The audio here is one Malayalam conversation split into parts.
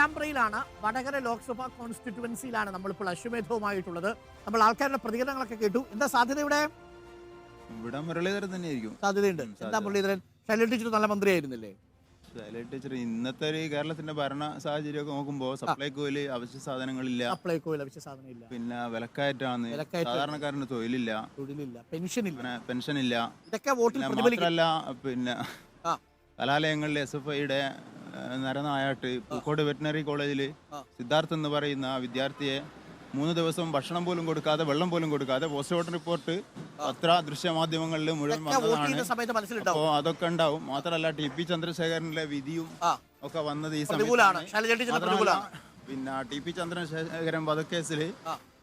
പേരാമ്പ്രയിലാണ്, വടകര ലോക്സഭാ കോൺസ്റ്റിറ്റ്യുവൻസിയിലാണ് നമ്മളിപ്പോൾ അശ്വമേധവുമായിട്ടുള്ളത്. നമ്മൾ ആൾക്കാരുടെ പ്രതികരണങ്ങളൊക്കെ കേട്ടു. എന്താ സാധ്യത ഇവിടെ? ഇവിടെ മുരളീധരൻ തന്നെയായിരിക്കും സാധ്യതയുണ്ട്. എന്താ മുരളീധരൻ? ശൈലജ ടീച്ചർ നല്ല മന്ത്രിയായിരുന്നില്ലേ? ശൈലജ ടീച്ചർ ഇന്നത്തെ ഒരു കേരളത്തിന്റെ ഭരണ സാഹചര്യമൊക്കെ നോക്കുമ്പോൾ സപ്ലൈകോയില് അവശ്യ സാധനങ്ങളില്ല, സപ്ലൈകോയിൽ അവശ്യ സാധനമില്ല, പിന്നെ വിലക്കയറ്റാണ്, സാധാരണക്കാരന് തൊഴിലില്ല, പെൻഷനില്ല, പെൻഷനില്ല. ഇതൊക്കെ വോട്ടിൽ മാത്രമല്ല പിന്നെ കലാലയങ്ങളിൽ SFIയുടെ നരനായാട്ട് പൂക്കോട് വെറ്റിനറി കോളേജിൽ സിദ്ധാർത്ഥ് എന്ന് പറയുന്ന വിദ്യാർത്ഥിയെ 3 ദിവസം ഭക്ഷണം പോലും കൊടുക്കാതെ, വെള്ളം പോലും കൊടുക്കാതെ പോസ്റ്റ്മോർട്ടം റിപ്പോർട്ട് ദൃശ്യമാധ്യമങ്ങളിൽ മുഴുവൻ വന്നതാണ്. അപ്പോൾ അതൊക്കെ ഉണ്ടാവും. മാത്രമല്ല TP ചന്ദ്രശേഖരന്റെ വിധിയും ഒക്കെ വന്നത് ഈ സമയത്ത്. പിന്നെ TP ചന്ദ്രശേഖരൻ വധക്കേസിൽ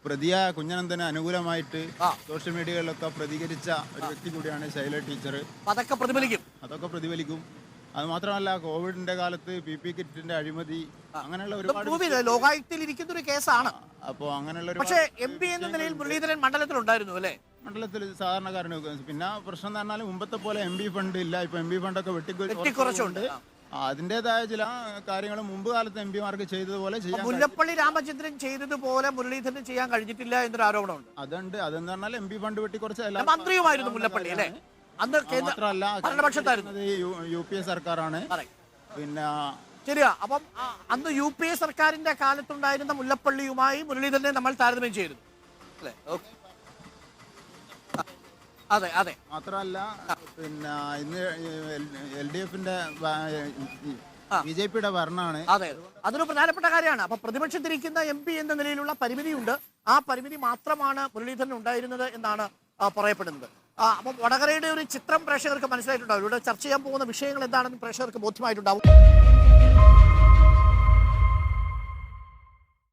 പ്രതിയായ കുഞ്ഞനന്ദന് അനുകൂലമായിട്ട് സോഷ്യൽ മീഡിയകളിലൊക്കെ പ്രതികരിച്ച ഒരു വ്യക്തി കൂടിയാണ് ശൈലജ ടീച്ചർ. അതൊക്കെ പ്രതിഫലിക്കും. അത് മാത്രമല്ല, കോവിഡിന്റെ കാലത്ത് PP കിറ്റിന്റെ അഴിമതി, അങ്ങനെയുള്ള ഒരുപാട് ലോകായുക്തയിലിരിക്കുന്ന ഒരു കേസാണ്. അപ്പൊ അങ്ങനെയുള്ള പക്ഷേ MP എന്ന നിലയിൽ മുരളീധരൻ മണ്ഡലത്തിലുണ്ടായിരുന്നു അല്ലേ? മണ്ഡലത്തിൽ സാധാരണക്കാരന്. പിന്നെ പ്രശ്നം എന്ന് പറഞ്ഞാൽ മുമ്പത്തെ പോലെ MP ഫണ്ട് ഇല്ല. ഇപ്പൊ MP ഫണ്ടൊക്കെ വെട്ടിക്കുറച്ചുണ്ട്. അതിന്റേതായ ചില കാര്യങ്ങൾ മുമ്പ് കാലത്ത് MP മാർക്ക് ചെയ്തതുപോലെ ചെയ്യാൻ, മുല്ലപ്പള്ളി രാമചന്ദ്രൻ ചെയ്തതുപോലെ മുരളീധരൻ ചെയ്യാൻ കഴിഞ്ഞിട്ടില്ല എന്നൊരു ആരോപണമുണ്ട്. അതുണ്ട്. അതെന്ന് പറഞ്ഞാൽ MP ഫണ്ട് വെട്ടിക്കുറച്ച് മന്ത്രിയുമായിരുന്നു മുല്ലപ്പള്ളി അല്ലേ? അന്ന് ഭരണപക്ഷത്തായിരുന്നു. UPA സർക്കാരാണ്. പിന്നെ ശരിയാ. അപ്പം അന്ന് UPA സർക്കാരിന്റെ കാലത്തുണ്ടായിരുന്ന മുല്ലപ്പള്ളിയുമായി മുരളീധരനെ നമ്മൾ താരതമ്യം ചെയ്തിരുന്നു അല്ലേ? അതെ അതെ. മാത്രമല്ല, പിന്നെ ഇന്ന് LDFന്റെ BJPയുടെ ഭരണമാണ്. അതെ, അതൊരു പ്രധാനപ്പെട്ട കാര്യമാണ്. അപ്പൊ പ്രതിപക്ഷത്തിരിക്കുന്ന MP എന്ന നിലയിലുള്ള പരിമിതിയുണ്ട്. ആ പരിമിതി മാത്രമാണ് മുരളീധരൻ ഉണ്ടായിരുന്നത് എന്നാണ് പറയപ്പെടുന്നത്. അപ്പം വടകരയുടെ ഒരു ചിത്രം പ്രേക്ഷകർക്ക് മനസ്സിലായിട്ടുണ്ടാവും. ഇവിടെ ചർച്ച ചെയ്യാൻ പോകുന്ന വിഷയങ്ങൾ എന്താണെന്ന് പ്രേക്ഷകർക്ക് ബോധ്യമായിട്ടുണ്ടാവും.